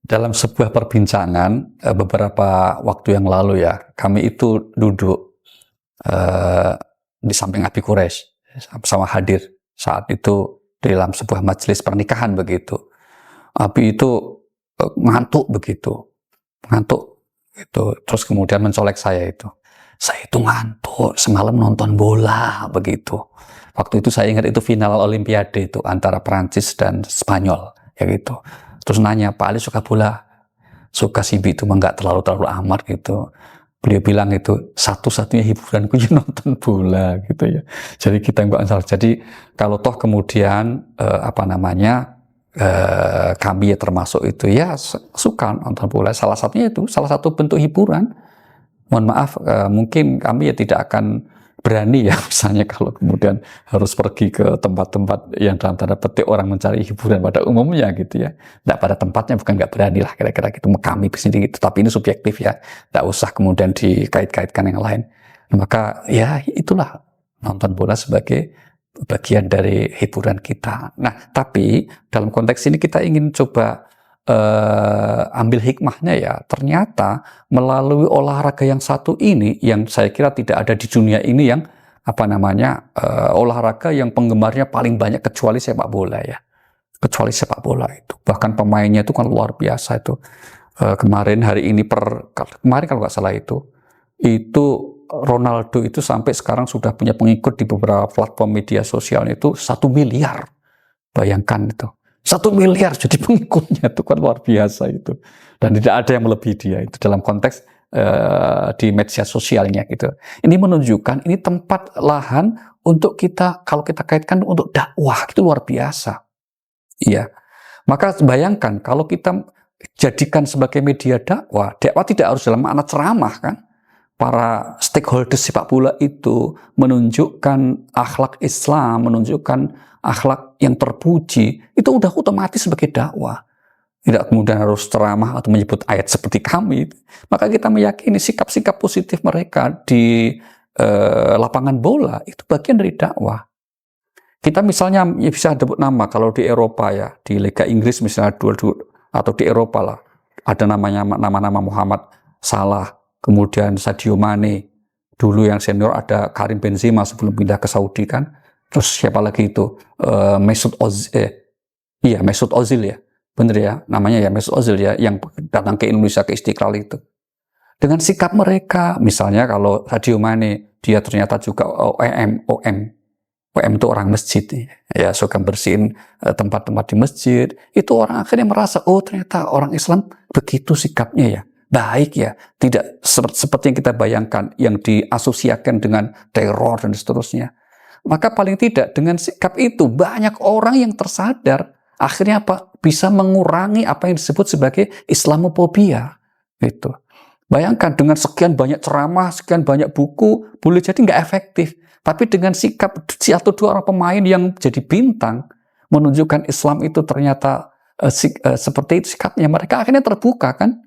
Dalam sebuah perbincangan beberapa waktu yang lalu ya, kami itu duduk di samping Abi Quraisy, sama hadir saat itu dalam sebuah majelis pernikahan begitu. Abi itu ngantuk begitu, ngantuk itu, terus kemudian mencolek saya itu. Saya itu ngantuk, semalam nonton bola begitu. Waktu itu saya ingat itu final Olimpiade itu antara Prancis dan Spanyol ya gitu. Terus nanya, Pak Ali suka bola? Suka sih, itu mah nggak terlalu amat gitu. Beliau bilang itu satu-satunya hiburanku ya nonton bola gitu ya. Jadi kita nggak salah. Jadi kalau toh kemudian kami ya termasuk itu ya suka nonton bola. Salah satunya itu salah satu bentuk hiburan. Mohon maaf, mungkin kami ya tidak akan berani ya misalnya kalau kemudian harus pergi ke tempat-tempat yang dalam tanda petik orang mencari hiburan pada umumnya gitu ya. Tidak pada tempatnya, bukan nggak berani lah kira-kira gitu, kami sendiri gitu. Tapi ini subjektif ya, tidak usah kemudian dikait-kaitkan yang lain. Maka ya itulah, nonton bola sebagai bagian dari hiburan kita. Nah, tapi dalam konteks ini kita ingin coba ambil hikmahnya ya, ternyata melalui olahraga yang satu ini, yang saya kira tidak ada di dunia ini yang olahraga yang penggemarnya paling banyak kecuali sepak bola ya, kecuali sepak bola itu. Bahkan pemainnya itu kan luar biasa itu. Kemarin kalau nggak salah itu Ronaldo itu sampai sekarang sudah punya pengikut di beberapa platform media sosial itu 1 miliar. Bayangkan itu. 1 miliar jadi pengikutnya, itu kan luar biasa itu. Dan tidak ada yang melebihi dia itu dalam konteks di media sosialnya gitu. Ini menunjukkan ini tempat lahan untuk kita, kalau kita kaitkan untuk dakwah, itu luar biasa. Iya. Maka bayangkan kalau kita jadikan sebagai media dakwah tidak harus dalam makna ceramah kan. Para stakeholder sepak bola itu menunjukkan akhlak Islam, menunjukkan akhlak yang terpuji, itu udah otomatis sebagai dakwah. Tidak kemudian harus ceramah atau menyebut ayat seperti kami. Maka kita meyakini sikap-sikap positif mereka di lapangan bola itu bagian dari dakwah. Kita misalnya ya bisa sebut nama, kalau di Eropa ya, di Liga Inggris misalnya atau di Eropa lah, ada nama-nama Muhammad Salah, kemudian Sadio Mane, dulu yang senior ada Karim Benzema sebelum pindah ke Saudi kan. Terus siapa lagi itu? Mesut Ozil ya. Bener ya, namanya ya Mesut Ozil ya, yang datang ke Indonesia ke Istiqlal itu. Dengan sikap mereka, misalnya kalau Sadio Mane, dia ternyata juga OM itu orang masjid ya, suka bersihin tempat-tempat di masjid. Itu orang akhirnya merasa, oh ternyata orang Islam begitu sikapnya ya. Baik ya, tidak seperti yang kita bayangkan, yang diasosiasikan dengan teror dan seterusnya. Maka paling tidak dengan sikap itu banyak orang yang tersadar, akhirnya bisa mengurangi apa yang disebut sebagai Islamophobia. Gitu. Bayangkan dengan sekian banyak ceramah, sekian banyak buku, boleh jadi nggak efektif. Tapi dengan sikap satu dua orang pemain yang jadi bintang, menunjukkan Islam itu ternyata seperti itu sikapnya, mereka akhirnya terbuka kan.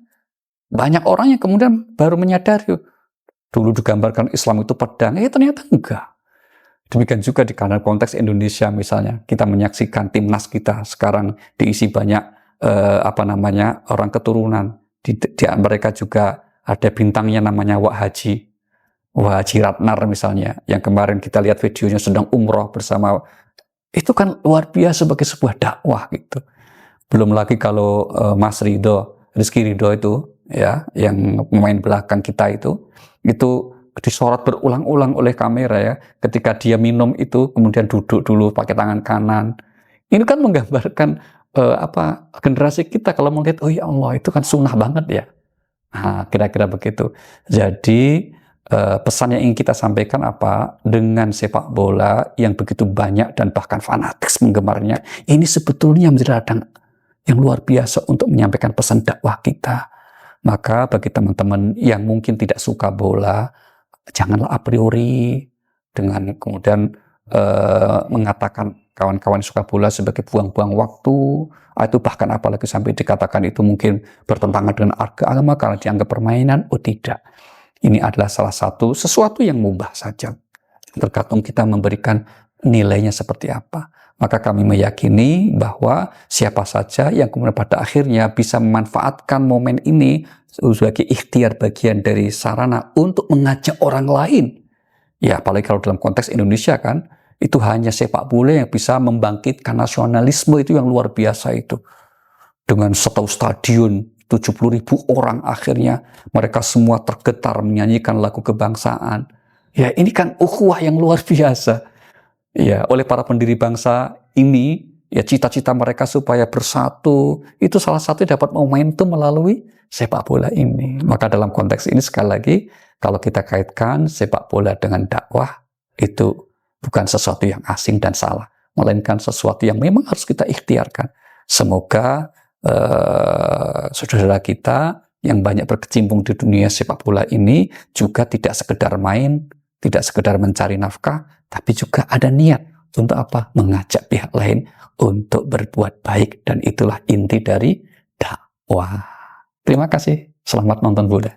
Banyak orang yang kemudian baru menyadari, dulu digambarkan Islam itu pedang, ternyata enggak. Demikian juga di konteks Indonesia misalnya, kita menyaksikan timnas kita sekarang diisi banyak orang keturunan. Di mereka juga ada bintangnya namanya Wak Haji Ratnar misalnya, yang kemarin kita lihat videonya sedang umroh bersama. Itu kan luar biasa sebagai sebuah dakwah gitu. Belum lagi kalau Mas Rizky Ridho itu ya, yang pemain belakang kita itu disorot berulang-ulang oleh kamera ya, ketika dia minum itu kemudian duduk dulu pakai tangan kanan. Ini kan menggambarkan generasi kita kalau melihat, oh ya Allah, itu kan sunnah banget ya. Nah, kira-kira begitu. Jadi pesan yang ingin kita sampaikan dengan sepak bola yang begitu banyak dan bahkan fanatik penggemarnya, ini sebetulnya menjadi ladang yang luar biasa untuk menyampaikan pesan dakwah kita. Maka bagi teman-teman yang mungkin tidak suka bola, janganlah a priori dengan kemudian mengatakan kawan-kawan suka bola sebagai buang-buang waktu. Itu bahkan apalagi sampai dikatakan itu mungkin bertentangan dengan agama karena dianggap permainan. Oh tidak. Ini adalah sesuatu yang mubah saja. Tergantung kita memberikan nilainya seperti apa. Maka kami meyakini bahwa siapa saja yang kemudian pada akhirnya bisa memanfaatkan momen ini sebagai ikhtiar bagian dari sarana untuk mengajak orang lain. Ya, apalagi kalau dalam konteks Indonesia kan, itu hanya sepak bola yang bisa membangkitkan nasionalisme itu yang luar biasa itu. Dengan satu stadion 70.000 orang akhirnya mereka semua tergetar menyanyikan lagu kebangsaan. Ya, ini kan ukhuwah yang luar biasa. Ya, oleh para pendiri bangsa ini, ya cita-cita mereka supaya bersatu, itu salah satu dapat momentum melalui sepak bola ini. Maka dalam konteks ini sekali lagi, kalau kita kaitkan sepak bola dengan dakwah, itu bukan sesuatu yang asing dan salah, melainkan sesuatu yang memang harus kita ikhtiarkan. Semoga saudara kita yang banyak berkecimpung di dunia sepak bola ini juga tidak sekedar main, tidak sekedar mencari nafkah, tapi juga ada niat untuk apa? Mengajak pihak lain untuk berbuat baik, dan itulah inti dari dakwah. Terima kasih. Selamat nonton bola.